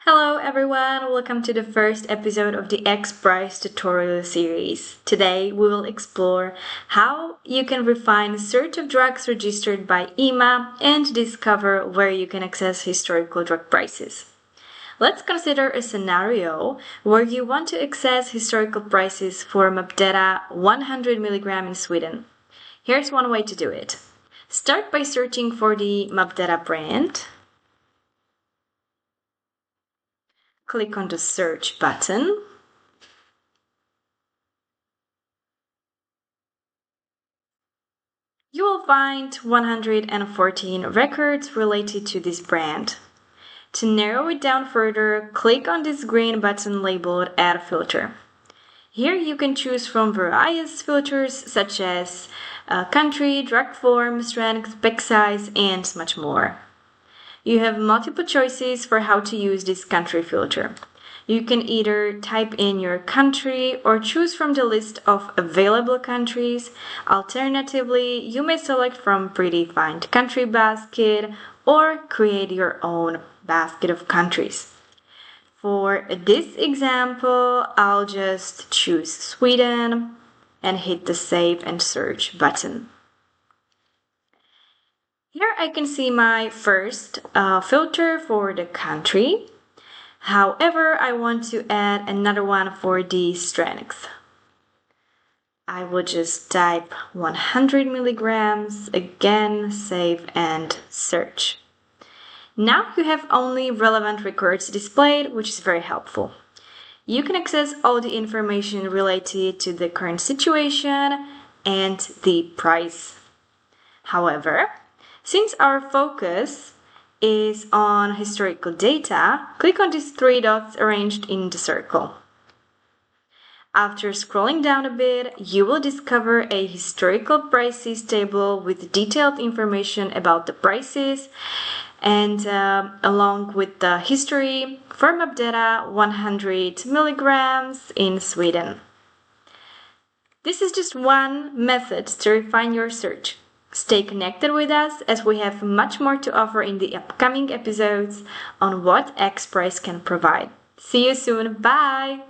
Hello everyone, welcome to the first episode of the X Price tutorial series. Today we will explore how you can refine search of drugs registered by EMA and discover where you can access historical drug prices. Let's consider a scenario where you want to access historical prices for Mabdera 100 mg in Sweden. Here's one way to do it. Start by searching for the Mabdera brand. Click on the search button. You will find 114 records related to this brand. To narrow it down further, click on this green button labeled Add Filter. Here you can choose from various filters such as country, drug form, strength, pack size, and much more. You have multiple choices for how to use this country filter. You can either type in your country or choose from the list of available countries. Alternatively, you may select from predefined country basket or create your own basket of countries. For this example, I'll just choose Sweden and hit the Save and Search button. Here I can see my first filter for the country. However, I want to add another one for the strength. I will just type 100 milligrams, again, save and search. Now you have only relevant records displayed, which is very helpful. You can access all the information related to the current situation and the price. However, since our focus is on historical data, click on these three dots arranged in the circle. After scrolling down a bit, you will discover a historical prices table with detailed information about the prices and along with the history for Mabdera 100 milligrams in Sweden. This is just one method to refine your search. Stay connected with us as we have much more to offer in the upcoming episodes on what X Price can provide. See you soon. Bye!